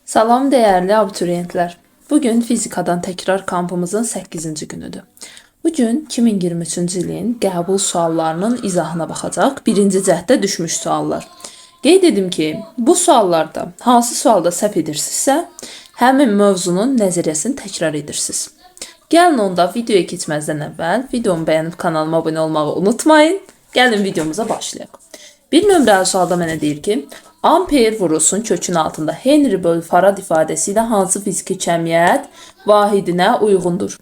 Salam değerli abituriyentler. Bugün fizikadan təkrar kampımızın 8-ci günüdür. Bugün 2023-cü ilin qəbul suallarının izahına baxacaq. Birinci cəhddə düşmüş suallar. Qeyd edim ki, bu suallarda hansı sualda səhv edirsinizsə, həmin mövzunun nəzəriyyəsini təkrar edirsiniz. Gəlin onda videoya keçməzdən əvvəl videomu bəyənib kanalıma abunə olmağı unutmayın. Gəlin videomuza başlayaq. Bir nömrəli sualda mənə deyir ki, amper vurulsun kökün altında Henry bölü Farad ifadəsi ilə hansı fiziki cəmiyyət vahidinə uyğundur?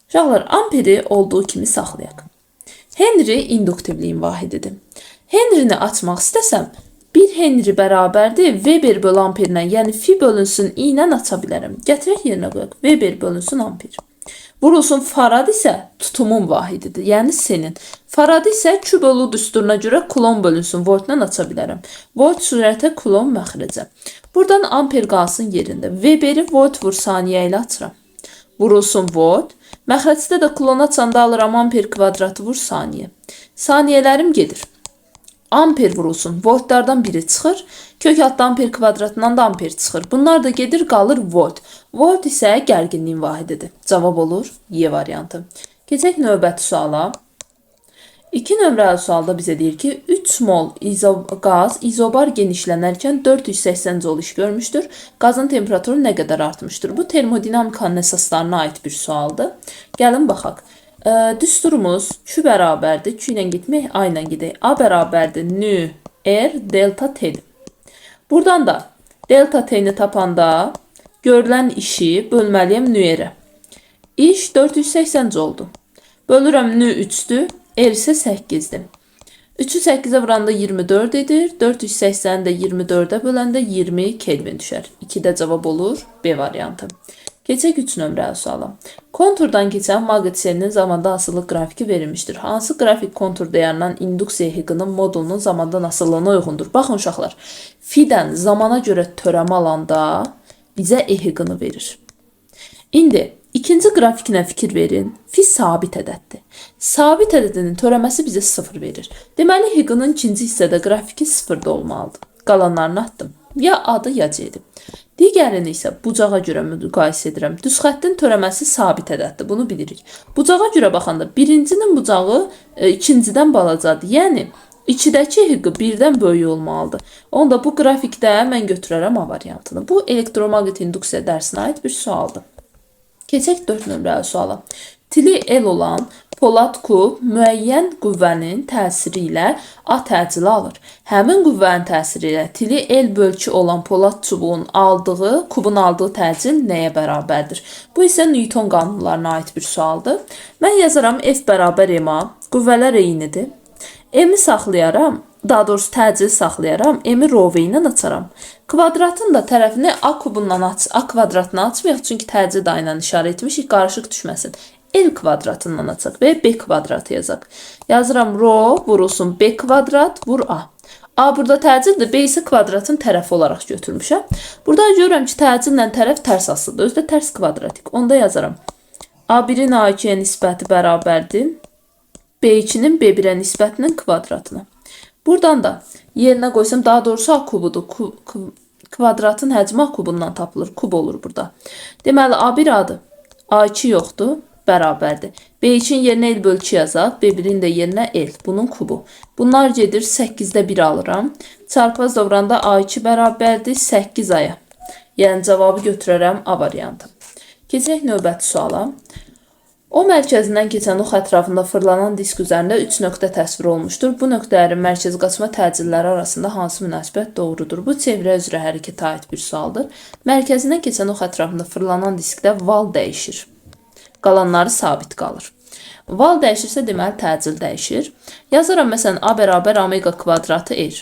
Uşaqlar, amperi olduğu kimi saxlayaq. Henry induktivliyin vahididir. Henry'ni açmaq istəsəm, 1 Henry bərabərdir Weber bölü amperinə, yəni fi bölünsün i ilə aça bilərəm. Gətirək yerinə qoyaq. Weber bölünsün amper. Vurulsun Farad isə tutumun vahididir, yəni senin. Farad isə Q bölü düsturuna görə kulon bölünsün voltla aça bilərəm. Volt sürətə, kulon məxrəcə. Buradan amper qalsın yerində. Weberi volt vur saniyə ilə açıram. Vurulsun volt. Məxrəcdə də kulon açanda alıram amper kvadratı vur saniyə. Saniyələrim gedir. Amper vurulsun. Voltlardan biri çıxır. Kök altda amper kvadratından da amper çıxır. Bunlar da gedir, qalır volt. Volt isə gərginliyin vahididir. Cavab olur Y variantı. Keçək növbəti suala. 2 nömrəli sualda bizə deyir ki, 3 mol qaz izobar genişlənərkən 480 jol iş görmüşdür. Qazın temperaturu nə qədər artmışdır? Bu termodinamikanın əsaslarına aid bir sualdır. Gəlin baxaq. Düsturumuz Q bərabərdir. Q ilə getmək, A ilə gedək. A bərabərdir nü R delta T. Buradan da delta T-ni tapanda görülən işi bölməliyəm nü R-ə. İş 480 joldur. Bölürəm nü 3-dür. R isə 8-dir. 3-ü 8-ə vuranda 24 edir. 480-i də 24-ə böləndə 20 Kelvin düşər. 2-də cavab olur B variantı. Keçək 3 nömrəli suala. Konturdan keçən maqnit selinin zamanda asıllıq qrafiki verilmişdir. Hansı qrafik konturda yaranan induksiya heqinin modulunun zamandan asıllığına uyğundur? Baxın uşaqlar, fidən zamana görə törəmə alanda bizə E heqini verir. İndi ikinci qrafikinə fikir verin. Fi sabit ədəddir. Sabit ədədinin törəməsi bizə 0 verir. Deməli, heqinin ikinci hissədə qrafiki 0-da olmalıdır. Qalanlarını atdım. Ya adı, ya C-dir. Digərini isə bucağa görə müqayisə edirəm. Düz xəttin törəməsi sabit ədəddir. Bunu bilirik. Bucağa görə baxanda birincinin bucağı ikincidən balacadır. Yəni, içidəki heqi birdən böyük olmalıdır. Onda bu qrafikdə mən götürərəm A variantını. Bu elektromaqnet induksiya dərsinə aid bir sualdır. Keçək 4 nömrəli suala. Tili L olan polad kub müəyyən qüvvənin təsiri ilə A təcili alır. Həmin qüvvənin təsiri ilə tili L bölçü olan polad çubuğun kubun aldığı təcil nəyə bərabərdir? Bu isə Newton qanunlarına aid bir sualdır. Mən yazaram F bərabər M-a. Qüvvələr eynidir. M-i saxlayaram. Daha doğrusu təcili saxlayaram. M-i rov ilə açaram. Kvadratın da tərəfini A kvadratına açmayaq. Çünki təcil da ilə işarə etmişik. Qarışıq düşməsin. L kvadratından açaq və B kvadratı yazaq. Yazıram rho vurulsun B kvadrat vur A. A burada təcildir, B isə kvadratın tərəfi olaraq götürmüşəm. Burada görürəm ki, təcillə tərəf tərs asıldır. Özdə tərs kvadratik. Onda yazaram. A1-in A2-yə nisbəti bərabərdir. B2-nin B1-ə nisbətinin kvadratına. Buradan da yerinə qoysam, daha doğrusu A kubudur. Kvadratın həcmi A kubundan tapılır. Kub olur burada. Deməli, A1 A'dır. A2 yoxdur. Bərabərdir. B2-in yerinə L bölçü yazaq. B1-in də yerinə L. Bunun kubu. Bunlar gedir 8-də 1 alıram. Çarpaz doğranda A2 bərabərdir 8-aya. Yəni cavabı götürərəm A variantı. Keçək növbəti suala. O mərkəzindən keçən ox ətrafında fırlanan disk üzərində 3 nöqtə təsvir olmuşdur. Bu nöqtələrin mərkəz qaçma təcilləri arasında hansı münasibət doğrudur? Bu çevrə üzrə hərəkətə aid bir sualdır. Mərkəzindən keçən ox ətrafında fırlanan diskdə val dəyişir. Qalanları sabit qalır. Val dəyişirsə, deməli, təcil dəyişir. Yazaram, məsələn, A bərabər omega kvadratı R.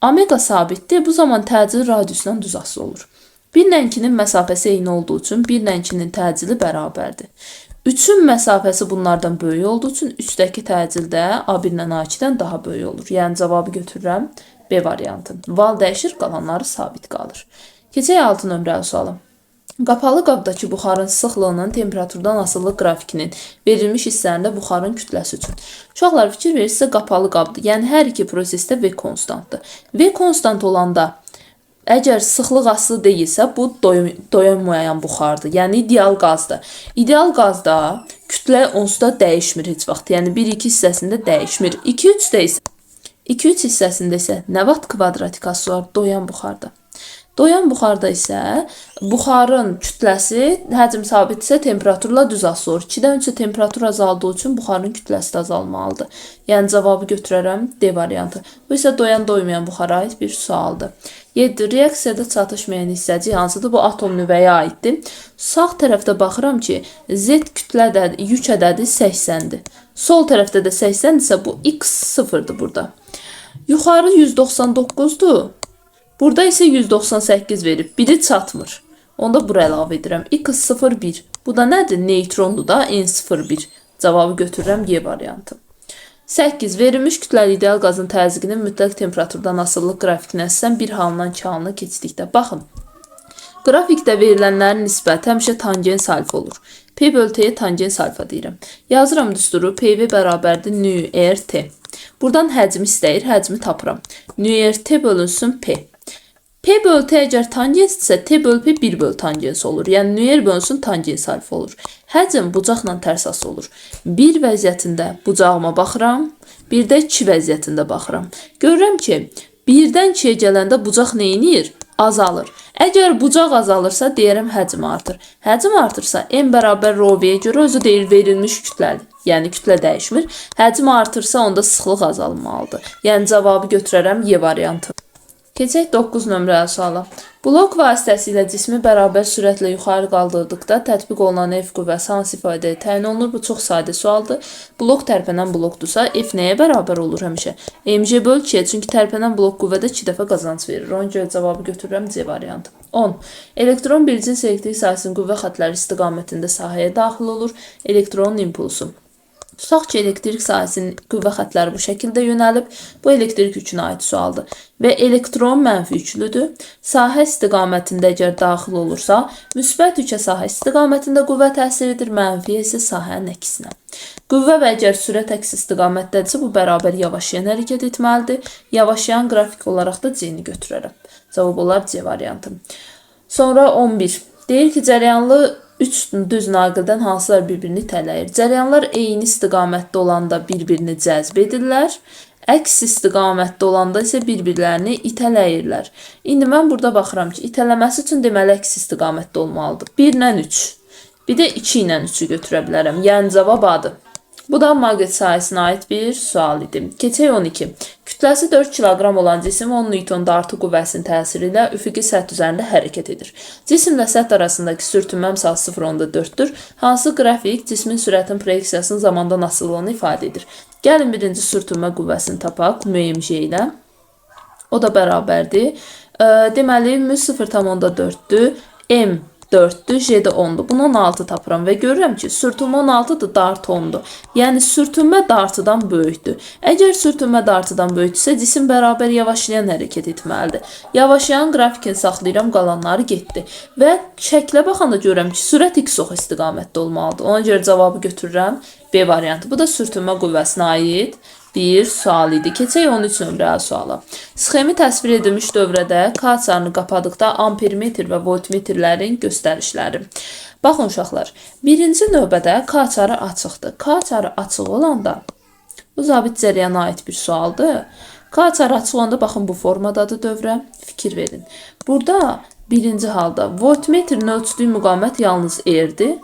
Omega sabitdir, bu zaman təcil radiusdan düz asılı olur. 1 ilə 2-nin məsafəsi eyni olduğu üçün 1 ilə 2-nin təcili bərabərdir. 3-ün məsafəsi bunlardan böyük olduğu üçün 3-dəki təcil də A1 ilə A2-dən daha böyük olur. Yəni, cavabı götürürəm B variantı. Val dəyişir, qalanları sabit qalır. Keçək 6 nömrəli suala. Qapalı qabdakı buxarın sıxlığının temperaturdan asıllıq qrafikinin verilmiş hisslərində buxarın kütləsi üçün. Uşaqlar, fikir verirsə qapalı qabdır. Yəni hər iki prosesdə V konstantdır. V konstant olanda Əgər sıxlıq asılı deyilsə, bu doyunmayan buxardır. Yəni ideal qazdır. İdeal qazda kütlə onsuz da dəyişmir heç vaxt. Yəni 1-2 hissəsində dəyişmir. 2-3-də isə 2-3 hissəsində isə nə vaxt kvadratikası var? Doyan buxarda. Doyan buxarda isə buxarın kütləsi həcm sabitsə temperaturla düz asılır. 2-dən 3-ə temperatur azaldığı üçün buxarın kütləsi də azalmalıdır. Yəni cavabı götürərəm D variantı. Bu isə doyan-doymayan buxara aid bir sualdır. 7. Reaksiyada çatışmayan hissəcik hansıdır? Bu atom nüvəyə aiddir. Sağ tərəfdə baxıram ki, Z kütlədə yük ədədi 80-dir. Sol tərəfdə də 80-dirsə bu x 0-dır burada. Yuxarı 199-dur. Burada isə 198 verib. Biri çatmır. Onda bura əlavə edirəm. X01. Bu da nədir? Neutrondur da. N01. Cavabı götürürəm Y variantı. 8. Verilmiş kütləli ideal qazın təzyiqinin mütləq temperaturdan asılılıq qrafikinə əsasən bir halından 2 halına keçdikdə. Baxın. Qrafikdə verilənlərin nisbəti həmişə tangens alfa olur. P bölü T'yə tangens alfa deyirəm. Yazıram düsturu. PV bərabərdir nÜRT. Buradan həcmi istəyir. Həcmi tapıram. nÜRT bölünsün P. P bölü T əgər tangensdirsə, T bölü P 1 bölü tangens olur. Yəni, nüer bölünsün tangens alfa olur. Həcm bucaqla tərs asılı olur. 1 vəziyyətində bucağıma baxıram, bir də 2 vəziyyətində baxıram. Görürəm ki, 1-dən 2-yə gələndə bucaq neynir? Azalır. Əgər bucaq azalırsa, deyərəm həcm artır. Həcm artırsa, M bərabər ρV-yə görə özü deyil verilmiş kütləli. Yəni, kütlə dəyişmir. Həcm artırsa, onda sıxlıq azalmalıdır. Yəni, cavabı götürərəm Y variantı. Keçək 9 nömrəli suala. Blok vasitəsilə cismi bərabər sürətlə yuxarı qaldırdıqda tətbiq olunan F qüvvəsi hansı ifadəyə təyin olunur? Bu çox sadə sualdır. Blok tərpənən blokdursa F nəyə bərabər olur həmişə? mg bölü 2-yə, çünki tərpənən blok qüvvədə 2 dəfə qazanc verir. Ona görə cavabı götürürəm C variantı. 10. Elektron bir cins elektrik sahəsinin qüvvə xətləri istiqamətində sahəyə daxil olur. Elektronun impulsu. Tutaq ki, elektrik sahəsinin qüvvə xətləri bu şəkildə yönəlib. Bu elektrik yükünə aid sualdır. Və elektron mənfi yüklüdür. Sahə istiqamətində əgər daxil olursa, müsbət yükə sahə istiqamətində qüvvə təsir edir, mənfiyə isə sahənin əksinə. Qüvvə və əgər sürət əks istiqamətdədirsə, bu bərabər yavaşlayan hərəkət etməlidir. Yavaşlayan qrafik olaraq da C-ni götürərəm. Cavab olar C variantı. Sonra 11. Deyir ki, cəryanlı 3 düz naqildən hansılar bir-birini itələyir? Cəryanlar eyni istiqamətdə olanda bir-birini cəzb edirlər. Əks istiqamətdə olanda isə bir-birlərini itələyirlər. İndi mən burada baxıram ki, itələməsi üçün deməli əks istiqamətdə olmalıdır. 1 ilə 3. Bir də 2 ilə 3-ü götürə bilərəm. Yəni cavab A-dır. Bu da maqnit sahəsinə aid bir sual idi. Keçək 12. Kütləsi 4 kiloqram olan cisim 10 Newton dartı qüvvəsinin təsiri ilə üfüqi səth üzərində hərəkət edir. Cisimlə səth arasındakı sürtünmə məsafəsi 0,4-dür. Hansı qrafik cismin sürətin proyeksiyasının zamandan asılılığını ifadə edir? Gəlin birinci sürtünmə qüvvəsini tapaq mg ilə. O da bərabərdir. Deməli, m 0,4-dür. M 4-dür, J də 10-dur. Bunu 16 tapıram və görürəm ki, sürtünmə 16-dır, dart 10-dur. Yəni, sürtünmə dartıdan böyükdür. Əgər sürtünmə dartıdan böyükdürsə, cisim bərabər yavaşlayan hərəkət etməlidir. Yavaşlayan grafikini saxlayıram, qalanları getdi. Və şəklə baxanda görürəm ki, sürət x ox istiqamətdə olmalıdır. Ona görə cavabı götürürəm B variantı. Bu da sürtünmə qüvvəsinə aid bir sual idi. Keçək 13 nömrəli suala. Sxemi təsvir edilmiş dövrədə K açarını qapadıqda ampermetr və voltmetrlərin göstərişləri. Baxın uşaqlar, birinci növbədə K açarı açıqdır. K açarı açıq olanda, bu zabit cərəyana aid bir sualdır. K açarı açıq olanda, baxın, bu formadadır dövrə. Fikir verin. Burada birinci halda voltmetrin ölçdüyü müqavimət yalnız R-dir.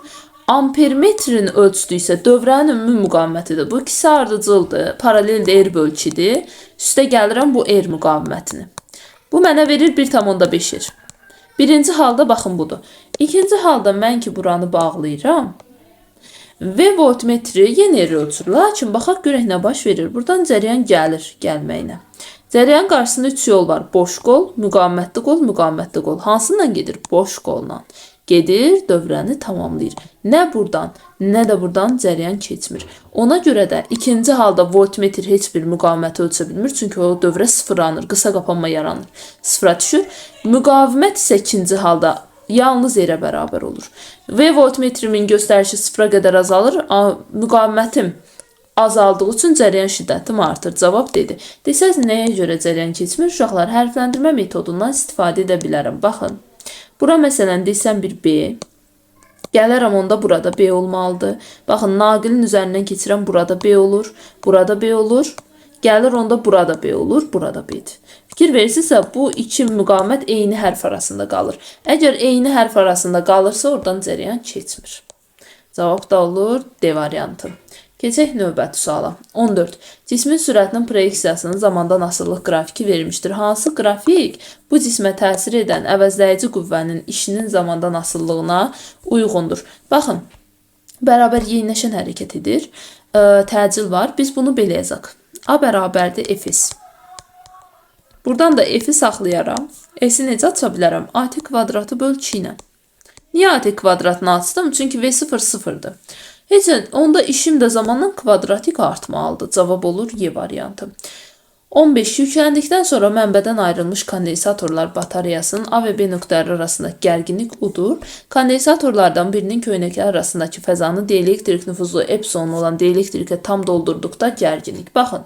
Ampermetrin ölçüsü isə dövrənin ümumi müqavimətidir. Bu ikisi ardıcıldır, paraleldir, R bölü 2-dir. Üstə gəlirəm bu R müqavimətini. Bu mənə verir 1,5 R. Birinci halda baxın budur. İkinci halda mən ki buranı bağlayıram və voltmetri yenə R ölçür. Lakin baxaq görək nə baş verir. Buradan cəryan gəlir gəlməyinə. Cəryan qarşısında 3 yol var. Boş qol, müqavimətli qol, müqavimətli qol. Hansından gedir? Boş qolla. Gedir, dövrəni tamamlayır. Nə buradan, nə də buradan cəryan keçmir. Ona görə də ikinci halda voltmetr heç bir müqaviməti ölçə bilmir. Çünki o dövrə sıfırlanır, qısa qapanma yaranır. Sıfıra düşür. Müqavimət isə ikinci halda yalnız R-ə bərabər olur. Və voltmetrimin göstərişi sıfıra qədər azalır. Müqavimətim azaldığı üçün cərəyan şiddətim artır. Cavab dedi. Desəz nəyə görə cərəyan keçmir? Uşaqlar, hərfləndirmə metodundan istifadə edə bilərəm. Baxın. Bura məsələn desəm bir B. Gələrəm onda burada B olmalıdır. Baxın, naqilin üzərindən keçirəm, burada B olur, burada B olur. Gəlir onda burada B olur, burada B'dir. Fikir verirsinizsə, bu iki müqavimət eyni hərf arasında qalır. Əgər eyni hərf arasında qalırsa, oradan cərəyan keçmir. Cavab da olur D variantı. Keçək növbəti suala. 14. Cismin sürətinin proyeksiyasının zamandan asılılıq qrafiki verilmişdir. Hansı qrafik bu cismə təsir edən əvəzləyici qüvvənin işinin zamandan asıllığına uyğundur? Baxın, bərabər yeyinləşən hərəkət edir. Təcil var. Biz bunu belə yazaq. A bərabərdir Fs. Buradan da F'i saxlayaram. S'i necə aça bilərəm? AT kvadratı böl 2 ilə. Niyə AT kvadratını açdım? Çünki V0 sıfırdır. Heç onda işim də zamanla kvadratik artmalıdır. Cavab olur Y variantı. 15. Yükləndikdən sonra mənbədən ayrılmış kondensatorlar batareyasının A və B nöqtələri arasındakı gərginlik U-dur. Kondensatorlardan birinin köynəkləri arasındakı fəzanı dielektrik nüfuzlu epsilon olan dielektrikə tam doldurduqda gərginlik. Baxın,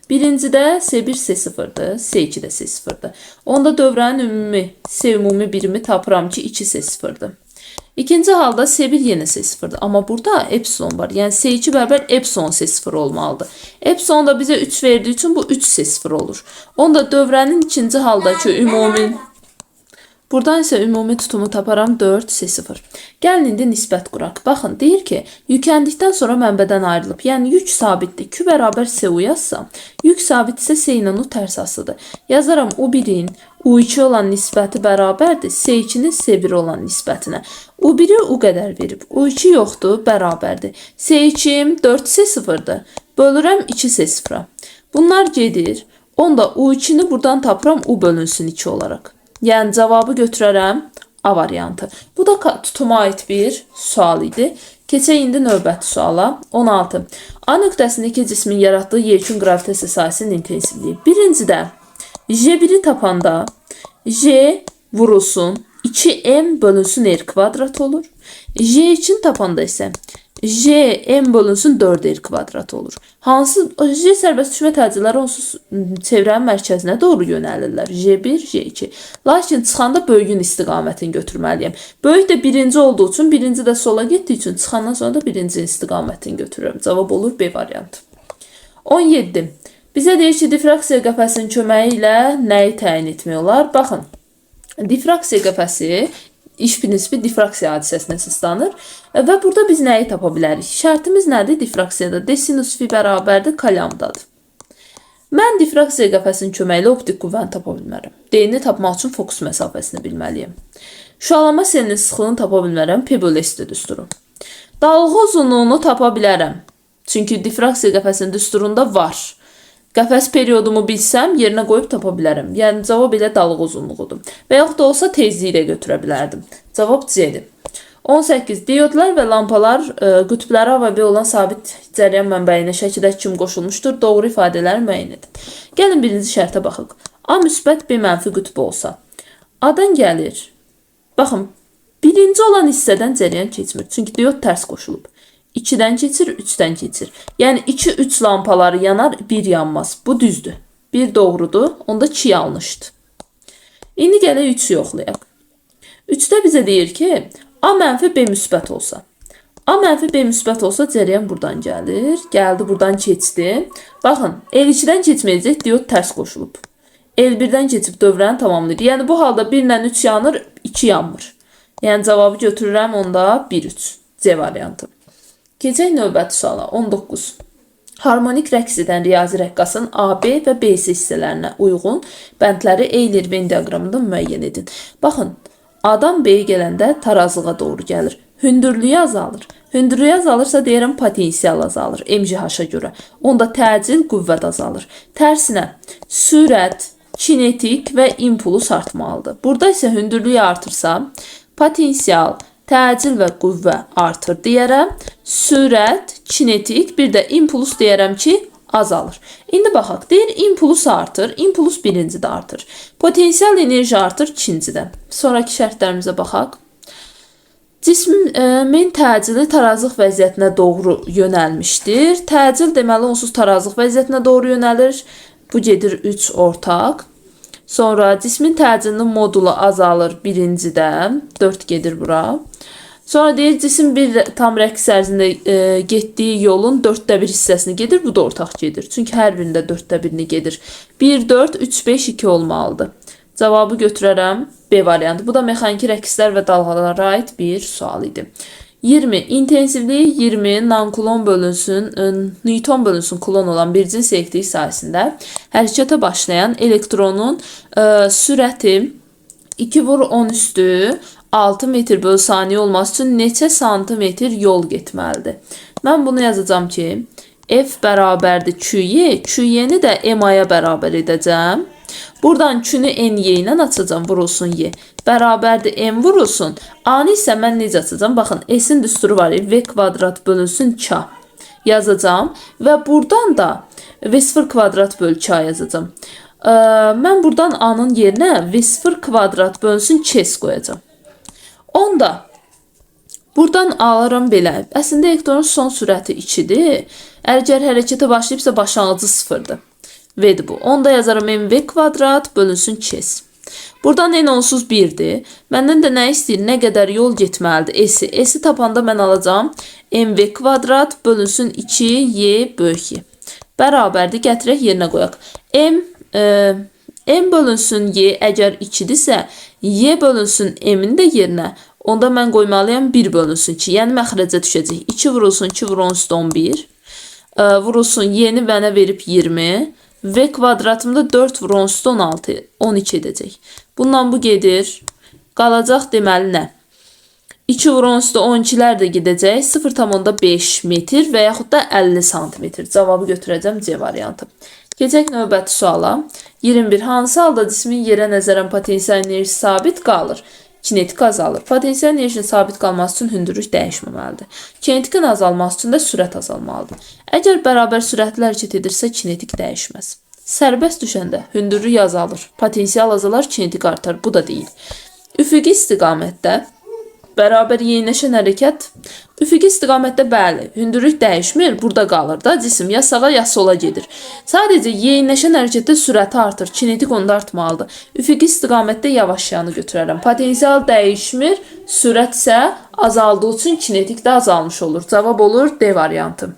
birincidə S1 S0'dır, S2 də S0'dır. Onda dövrənin ümumi birimi tapıram ki 2 S0'dır. İkinci halda S1 yenə S0'dır. Amma burada epsilon var. Yəni S2 bərabər epsilon S0 olmalıdır. Epsilon da bizə 3 verdiyi üçün bu 3 S0 olur. Onda dövrənin ikinci haldakı ümumi... Buradan isə ümumi tutumu taparam 4 S0. Gəlin indi nisbət quraq. Baxın, deyir ki, yükləndikdən sonra mənbədən ayrılıb. Yəni yük sabitdir. Q bərabər S-U yazsam, yük sabit isə S ilə U tərs asıdır. Yazaram U1-in U2 olan nisbəti bərabərdir S2-nin S1 olan nisbətinə. U1-i U qədər verib. U2 yoxdur, bərabərdir. S2-im 4S0'dır. Bölürəm 2S0'a. Bunlar gedir. Onda U2-ni buradan tapıram U bölünsün 2 olaraq. Yəni cavabı götürərəm A variantı. Bu da tutuma aid bir sual idi. Keçək indi növbəti suala. 16. A nöqtəsindəki cismin yaratdığı yekun qravitasiya sahəsinin intensivliyi. Birincidə J1'i tapanda J vurulsun 2M bölünsün R kvadrat olur. J2'ni tapanda isə J M bölünsün 4R kvadrat olur. Hansı J sərbəst düşmə təcilləri onsuz çevrənin mərkəzinə doğru yönəlirlər. J1, J2. Lakin çıxanda böyüyün istiqamətini götürməliyəm. Böyük də birinci olduğu üçün, birinci də sola getdiyi üçün çıxandan sonra da birinci istiqamətini götürürəm. Cavab olur B variantı. 17. Bizə deyir ki, difraksiya qəfəsinin köməyi ilə nəyi təyin etmək olar? Baxın, difraksiya qəfəsi İş prinsipi difraksiya hadisəsinə əsaslanır və burada biz nəyi tapa bilərik? Şərtimiz nədir difraksiyada? D sinus fi bərabərdir k lambdadır. Mən difraksiya qəfəsinin köməyi ilə optik qüvvəni tapa bilmərəm. D-ni tapmaq üçün fokus məsafəsini bilməliyəm. Şualama selinin sıxlığını tapa bilmərəm. P bölü S düsturu. Dalğa uzunluğunu tapa bilərəm. Çünki difraksiya qəfəsinin düsturunda var. Qəfəs periodumu bilsəm, yerinə qoyub tapa bilərəm. Yəni, cavab elə dalğa uzunluğudur. Və yaxud da olsa tezliyi ilə götürə bilərdim. Cavab C-dir. 18. Diodlar və lampalar qütbləri A və B olan sabit cərəyan mənbəyinə şəkildəki kimi qoşulmuşdur. Doğru ifadələri müəyyən edin. Gəlin birinci şərtə baxaq. A müsbət, B mənfi qütb olsa. A-dan gəlir. Baxın, birinci olan hissədən cərəyan keçmir. Çünki diod tərs qoşulub. 2-dən keçir, 3-dən keçir. Yəni 2-3 lampaları yanar, 1 yanmaz. Bu düzdür. 1 doğrudur, onda 2 yanlışdır. İndi gələk 3-ü yoxlayaq. 3-də bizə deyir ki, A mənfi B müsbət olsa. A mənfi B müsbət olsa cərəyan buradan gəlir. Gəldi, buradan keçdi. Baxın, L2-dən keçməyəcək, diod tərs qoşulub. L1-dən keçib dövrəni tamamlayır. Yəni bu halda 1 ilə 3 yanır, 2 yanmır. Yəni cavabı götürürəm onda 1-3. C variantı. Keçək növbəti suala. 19. Harmonik rəqs edən riyazi rəqqasın A, B və B-si hissələrinə uyğun bəndləri Euler Venn diaqramında müəyyən edin. Baxın, A-dan B-yə gələndə tarazlığa doğru gəlir. Hündürlüyü azalır. Hündürlüyü azalırsa deyirəm potensial azalır MGH-a görə. Onda təcil qüvvət azalır. Tərsinə, sürət, kinetik və impuls artmalıdır. Burada isə hündürlüyü artırsa, potensial, təcil və qüvvə artır deyərəm. Sürət, kinetik, bir də impuls deyərəm ki, azalır. İndi baxaq, deyir impuls artır, impuls birincidə artır. Potensial enerji artır ikincidə. Sonraki şərtlərimizə baxaq. Cismin təcili tarazlıq vəziyyətinə doğru yönəlmişdir. Təcil deməli onsuz tarazlıq vəziyyətinə doğru yönəlir. Bu gedir 3 ortaq. Sonra cismin təcilinin modulu azalır birincidən. 4 gedir bura. Sonra deyir cisim bir tam rəqs ərzində getdiyi yolun 4də 1 hissəsini gedir. Bu da ortaq gedir. Çünki hər birində 4də 1-ni gedir. 1, 4, 3, 5, 2 olmalıdır. Cavabı götürərəm B variantı. Bu da mexaniki rəqslər və dalğalara aid bir sual idi. 20. İntensivliyi 20 nankulon bölünsün, Newton bölünsün kulon olan bir cins elektrik sayəsində hərəkətə başlayan elektronun sürəti 2 vur 10 üstü 6 metr bölü saniyə olması üçün neçə santimetr yol getməlidir? Mən bunu yazacağım ki, F bərabərdir QY, QY-ni də MA-ya bərabər edəcəm. Buradan Q-nü NY ilə açacağım, vurulsun Y. Bərabərdir M vurulsun. A-nı isə mən necə açacağım? Baxın, S-in düsturu var. V kvadrat bölünsün K yazacağım. Və buradan da V0 kvadrat bölü K yazacağım. Mən buradan A-nın yerinə V0 kvadrat bölünsün Ks qoyacağım. Onda buradan alıram belə. Əslində elektronun son sürəti 2-dir. Əgər hərəkətə başlayıbsa başlanğıcı 0-dır. V'dir bu. Onda yazarım mv kvadrat bölünsün Ks. Buradan n onsuz 1'dir. Məndən də nə istəyir? Nə qədər yol getməlidir? S-i. S-i tapanda mən alacağım mv kvadrat bölünsün 2y böyük y. Bərabərdir. Gətirək yerinə qoyaq. M bölünsün y əgər 2-dirsə, y bölünsün m-in də yerinə. Onda mən qoymalıyam 1 bölünsün 2. Yəni məxrəcə düşəcək. 2 vurulsun 2 vur 10 üstü 11. Vurulsun y-ni mənə verib 20. V kvadratımda 4 vur 10 üstü 16, 12 edəcək. Bundan bu gedir. Qalacaq deməli nə? 2 vur 10 üstü 12'lər də gedəcək. 0,5 metr və yaxud da 50 santimetr. Cavabı götürəcəm C variantı. Keçək növbəti suala. 21. Hansı halda cismin yerə nəzərən potensial enerjisi sabit qalır? Kinetik azalır. Potensial enerjinin sabit qalması üçün hündürlük dəyişməməlidir. Kinetikin azalması üçün də sürət azalmalıdır. Əgər bərabər sürətlə hərəkət edirsə, kinetik dəyişməz. Sərbəst düşəndə hündürlük azalır. Potensial azalar, kinetik artar. Bu da deyil. Üfüqi istiqamətdə bərabər yeniləşən hərəkət. Üfüqi istiqamətdə bəli, hündürlük dəyişmir, burada qalır da cisim ya sağa ya sola gedir. Sadəcə yeniləşən hərəkətdə sürəti artır, kinetik onda artmalıdır. Üfüqi istiqamətdə yavaşlayanı götürərəm. Potensial dəyişmir, sürət isə azaldığı üçün kinetik də azalmış olur. Cavab olur D variantı.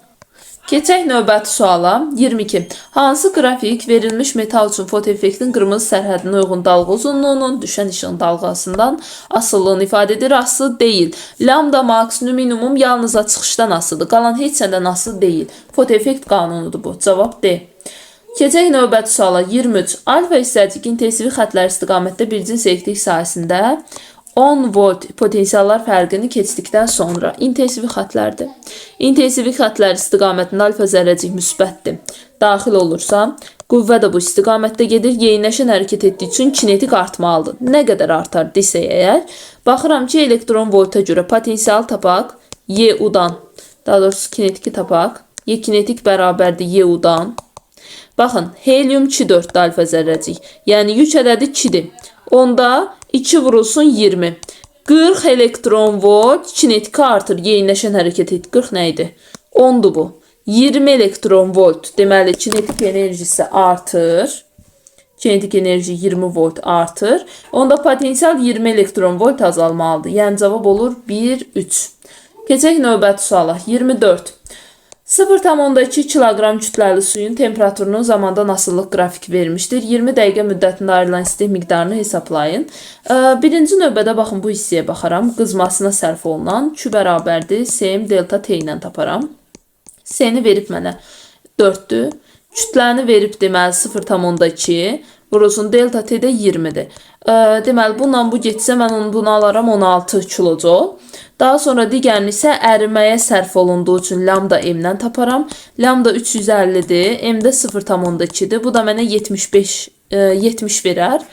Keçək növbəti suala. 22. Hansı qrafik verilmiş metal üçün fotoeffektin qırmızı sərhədinə uyğun dalğa uzunluğunun düşən işığın dalğasından asıllığını ifadə edir? Asılı deyil. Lambda max minimum yalnızca çıxışdan asılıdır. Qalan heç nədən asılı deyil. Fotoeffekt qanunudur bu. Cavab D. Keçək növbəti suala. 23. Alfa hissəcik intensivi xətlər istiqamətdə bir cins elektrik sahəsində 10 volt potensiallar fərqini keçdikdən sonra intensivi xətlərdir. İntensivi xətlər istiqamətində alfa zərrəcik müsbətdir. Daxil olursa, qüvvə də bu istiqamətdə gedir. Yeniləşən hərəkət etdiyi üçün kinetik artmalıdır. Nə qədər artar desə əgər, baxıram ki, elektron volta görə potensial tapaq YU-dan, daha doğrusu kinetiki tapaq. Y kinetik bərabərdir YU-dan. Baxın, helium 2,4 alfa zərrəcik. Yəni yük ədədi 2-dir. Onda 2 vurulsun 20. 40 elektron volt kinetiki artır. Yeniləşən hərəkət et. 40 nə idi? 10'du bu. 20 elektron volt. Deməli kinetik enerjisi artır. Kinetik enerji 20 volt artır. Onda potensial 20 elektron volt azalmalıdır. Yəni cavab olur 1, 3. Keçək növbəti suala. 24. 0,2 kilogram kütləli suyun temperaturunun zamandan asıllıq qrafiki vermişdir. 20 dəqiqə müddətində ayrılan istilik miqdarını hesablayın. Birinci növbədə baxın bu hissəyə baxaram. Qızmasına sərf olunan Q bərabərdir. Sm delta T ilə taparam. S-ni verib mənə 4'dür. Kütləni verib deməli 0,2. Vurulsun delta T də 20'dir. Deməli bununla bu getsə mən bunu alaram 16 kilojol. Daha sonra digərini isə əriməyə sərf olunduğu üçün lambda m-dən taparam. Lambda 350'dir. M də 0,2'dir. Bu da mənə 70 verər.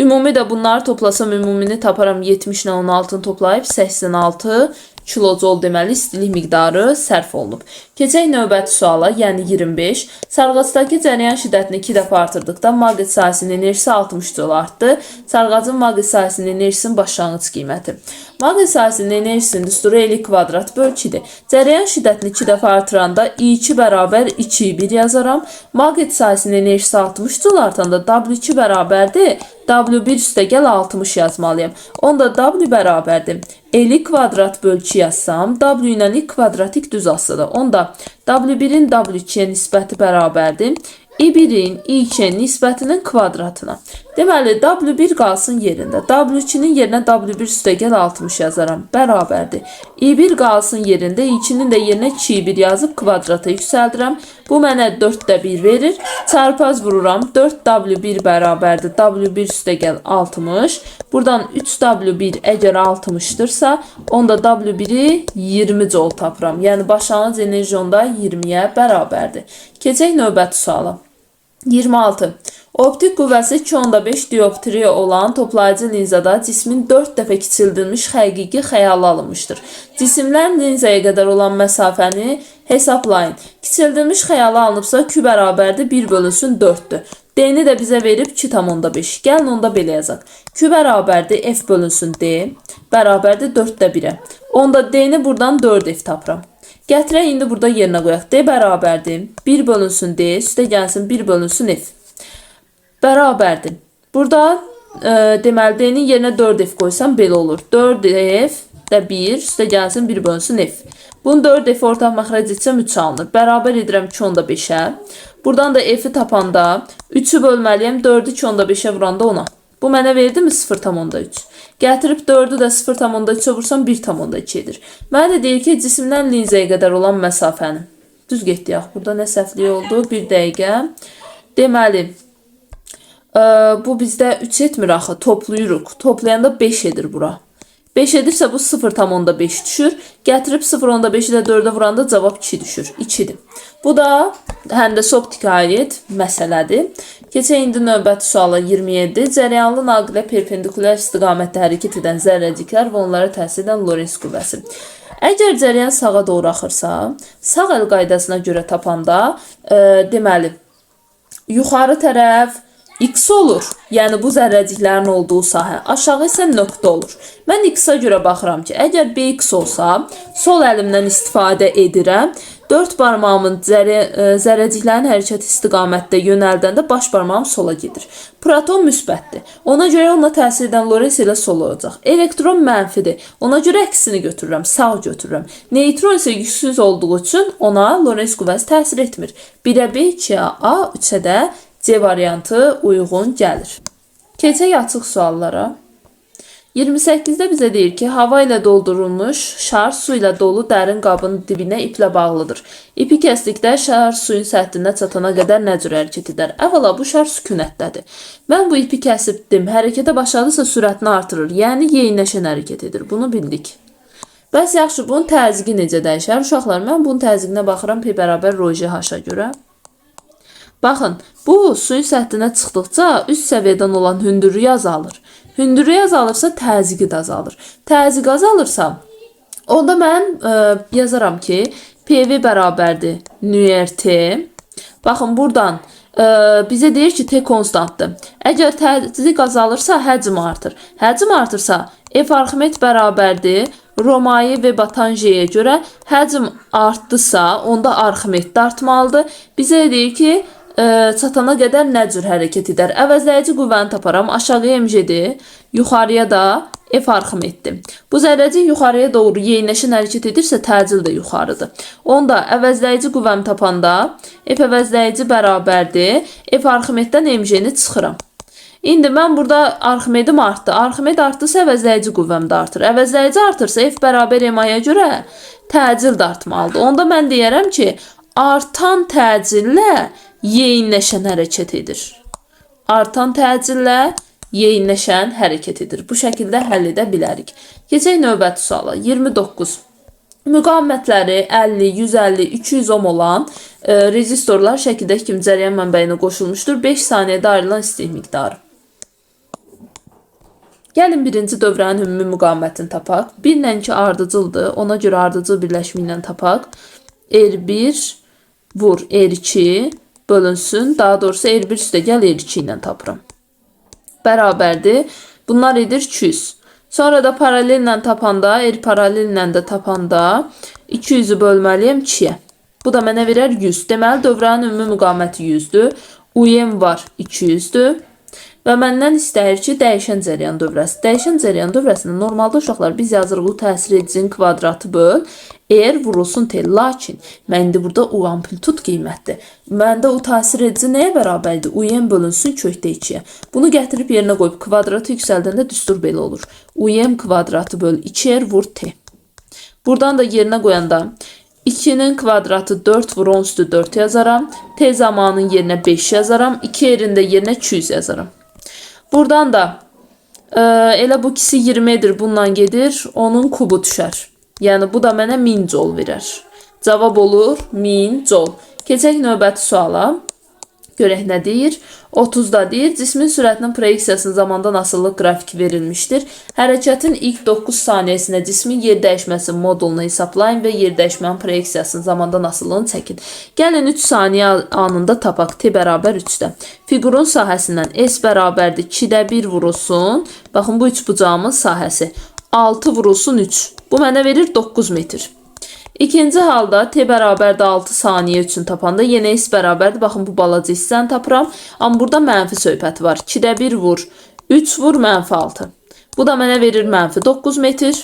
Ümumi də bunları toplasam ümumini taparam. 70 ilə 16'ını toplayıb 86 kilojoul deməli istilik miqdarı sərf olunub. Keçək növbəti suala, yəni 25. Sarğacdakı cərəyan şiddətini 2 dəfə artırdıqda maqnit sahəsinin enerjisi 60 joule artdı. Sarğacın maqnit sahəsinin enerjisinin başlanğıc qiyməti. Maqnit sahəsinin enerjisinin düsturu L kvadrat böl 2-dir. Cərəyan şiddətini 2 dəfə artıranda I2 bərabər 2-1 yazaram. Maqnit sahəsinin enerjisi 60 joule artanda W2 bərabərdir. W1 üstəgəl 60 yazmalıyam. Onda W bərabərdir. L kvadrat böl 2 yazsam, W ilə I kvadratik düz asıdır. Onda W1-in W2-yə nisbəti bərabərdir. I1-in I2-yə nisbətinin kvadratına. Deməli, W1 qalsın yerində. W2-nin yerinə W1 üstəgəl 60 yazaram. Bərabərdir. I1 qalsın yerində. I2-nin də yerinə 2-1 yazıb kvadrata yüksəldirəm. Bu mənə 4də 1 verir. Çarpaz vururam. 4W1 bərabərdir. W1 üstəgəl 60. Buradan 3W1 əgər 60-dırsa, onda W1-i 20 joule tapıram. Yəni, başlanğıc enerji onda 20-yə bərabərdir. Keçək növbəti suala. 26. Optik qüvvəsi 2.5 dioptriya olan toplayıcı linzada cismin 4 dəfə kiçildilmiş həqiqi xəyala alınmışdır. Cisimlər linzaya qədər olan məsafəni hesablayın. Kiçildilmiş xəyala alınıbsa Q bərabərdir 1 bölünsün 4'dür. D-ni də bizə verib 2,5. Gəlin onda belə yazaq. Q bərabərdir F bölünsün D bərabərdir 4də 1'ə. Onda D-ni buradan 4F tapıram. Gətirək indi burada yerinə qoyaq. D bərabərdir 1 bölünsün D üstə gəlsin 1 bölünsün F. Bərabərdir. Burada deməli D-nin yerinə 4F qoysam belə olur. 4F də 1 üstə gəlsin 1 bölünsün F. Bunu 4F ortaq məxrəc etsəm 3 alınır. Bərabər edirəm 2.5-ə. Buradan da F-i tapanda 3'ü bölməliyəm 4'ü 2.5-ə vuranda 10'a. Bu mənə verdi mi 0,3? Gətirib 4'ü də 0,3'ə vursam 1,2 edir. Mənə də deyir ki, cisimdən linzaya qədər olan məsafəni. Düz getdik. Burada nə səhvlik oldu? 1 dəqiqə. Deməli, bu bizdə 3 etmir axı. Toplayırıq. Toplayanda 5 edir bura. 5 edirsə bu 0,5 düşür. Gətirib 0,5-i də 4'ə vuranda cavab 2 düşür. 2'dir. Bu da həndəsə optika aid məsələdir. Keçək indi növbəti suala 27. Cərəyanlı naqilə perpendikulyar istiqamətdə hərəkət edən zərrəciklər və onlara təsir edən Lorentz qüvvəsi. Əgər cərəyan sağa doğru axırsa, sağ əl qaydasına görə tapanda, deməli, yuxarı tərəf X olur. Yəni bu zərrəciklərin olduğu sahə. Aşağı isə nöqtə olur. Mən X-a görə baxıram ki, əgər BX olsa, sol əlimdən istifadə edirəm. 4 barmağımın zərrəciklərin hərəkət istiqamətdə yönəldəndə baş barmağım sola gedir. Proton müsbətdir. Ona görə ona təsir edən Lorentz elə sol olacaq. Elektron mənfidir. Ona görə əksini götürürəm, sağ götürürəm. Neutron isə yüksüz olduğu üçün ona Lorentz qüvvəsi təsir etmir. 1'ə B, 2'ə A, 3'ə də C variantı uyğun gəlir. Keçək açıq suallara. 28'də bizə deyir ki, hava ilə doldurulmuş şar su ilə dolu dərin qabın dibinə iplə bağlıdır. İpi kəsdikdə şar suyun səthinə çatana qədər nə cür hərəkət edər? Əvvəla bu şar sükunətdədir. Mən bu ipi kəsibdim, hərəkətə başladısa sürətini artırır, yəni yeyinləşən hərəkət edir. Bunu bildik. Bəs yaxşı, bunun təzyiqi necə dəyişər? Uşaqlar, mən bunun təzyiqinə baxıram P bərabər ρh-a görə. Baxın, bu suyun səthinə çıxdıqca üst səviyyədən olan hündürlüyü azalır. Hündürlüyü azalırsa təzyiqi də azalır. Təzyiq azalırsa, onda mən yazaram ki, PV bərabərdir nÜRT. Baxın, buradan bizə deyir ki, T konstantdır. Əgər təzyiq azalırsa, həcm artır. Həcm artırsa, F Arximet bərabərdir Romayi və Batanjeyə görə. Həcm artdısa, onda Arximet də artmalıdır. Bizə deyir ki, çatana qədər nə cür hərəkət edər? Əvəzləyici qüvvəni taparam. Aşağıya MJ-dir, yuxarıya da F Arximetdir. Bu zərrəcik yuxarıya doğru yeyinləşən hərəkət edirsə, təcil də yuxarıdır. Onda əvəzləyici qüvvəni tapanda F əvəzləyici bərabərdir. F Arximetdən MJ-ni çıxıram. İndi mən burada Arximedim artdı. Arximed artdısa əvəzləyici qüvvəm də artır. Əvəzləyici artırsa F bərabər MA-ya görə təcil də artmalıdır. Onda mən deyərəm ki, artan təcillə yeyinləşən hərəkət edir. Artan təcillə yeyinləşən hərəkət edir. Bu şəkildə həll edə bilərik. Keçək növbəti suala. 29. Müqavimətləri 50, 150, 200 ohm olan rezistorlar şəkildəki kimi cərəyan mənbəyinə qoşulmuşdur. 5 saniyədə ayrılan istilik miqdarı. Gəlin birinci dövrənin ümumi müqavimətini tapaq. 1 ilə 2 ardıcıldır. Ona görə ardıcıl birləşimi ilə tapaq. R1 vur R2 bölünsün. Daha doğrusu R1 üstə gəl R2 ilə tapıram. Bərabərdir. Bunlar edir 200. Sonra da paralellə tapanda, R paralellə də tapanda 200'ü bölməliyəm 2-yə. Bu da mənə verər 100. Deməli dövrənin ümumi müqaviməti 100'dür. UM var 200'dür. Və məndən istəyir ki, dəyişən cəryan dövrəsi. Dəyişən cəryan dövrəsində normalda uşaqlar biz yazırıq U təsir edicinin kvadratı böl R vurulsun T. Lakin mən indi burada U amplitud qiymətdir. Məndə U təsir edici nəyə bərabərdir? UM bölünsün kökdə 2-yə. Bunu gətirib yerinə qoyub kvadratı yüksəldəndə düstur belə olur. UM kvadratı böl 2R vur T. Buradan da yerinə qoyanda 2'nin kvadratı 4 vur 10 üstü 4 yazaram. T zamanın yerinə 5 yazaram. 2R'in də yerinə 200 yazaram. Buradan da elə bu ikisi 20'dir. Bununla gedir. Onun kubu düşər. Yəni bu da mənə 1000 joule verər. Cavab olur 1000 joule. Keçək növbəti suala. Görək nə deyir? 30'da deyir, cismin sürətinin proyeksiyasının zamandan asıllıq qrafiki verilmişdir. Hərəkətin ilk 9 saniyəsində cismin yer dəyişməsi modulunu hesablayın və yer dəyişmənin proyeksiyasının zamandan asıllığını çəkin. Gəlin 3 saniyə anında tapaq. T bərabər 3'də. Figurun sahəsindən S bərabərdir 2'də 1 vurulsun. Baxın bu 3 bucağımın sahəsi. 6 vurulsun 3. Bu mənə verir 9 metr. İkinci halda T bərabərdir 6 saniyə üçün tapanda yenə S bərabərdir. Baxın bu balaca hissəni tapıram. Amma burada mənfi söhbəti var. 2'də 1 vur, 3 vur, mənfi 6. Bu da mənə verir mənfi 9 metr.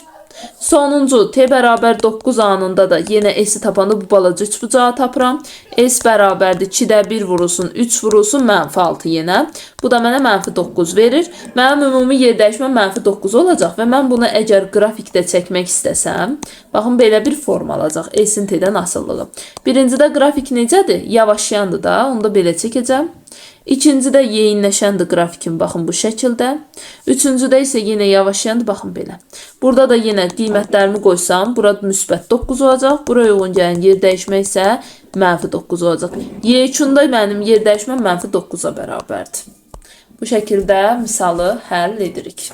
Sonuncu T bərabər 9 anında da yenə S'i tapanda bu balaca 3 bucağı tapıram. S bərabərdir 2'də 1 vurulsun, 3 vurulsun, mənfi 6 yenə. Bu da mənə mənfi 9 verir. Mənim ümumi yer dəyişməm mənfi 9 olacaq və mən bunu əgər qrafikdə çəkmək istəsəm, baxın belə bir form alacaq. S'in T'dən asıllığı. Birincidə qrafik necədir? Yavaşlayandır da, onu da belə çəkəcəm. İkincidə yeyinləşəndir qrafikin, baxın bu şəkildə. Üçüncüdə isə yenə yavaşlayandır, baxın belə. Burada da yenə qiymətlərimi qoysam, burada müsbət 9 olacaq. Buraya uyğun gələn yer dəyişmək isə mənfi 9 olacaq. Y3'də mənim yer dəyişməm mənfi 9'a bərabərdir. Bu şəkildə misalı həll edirik.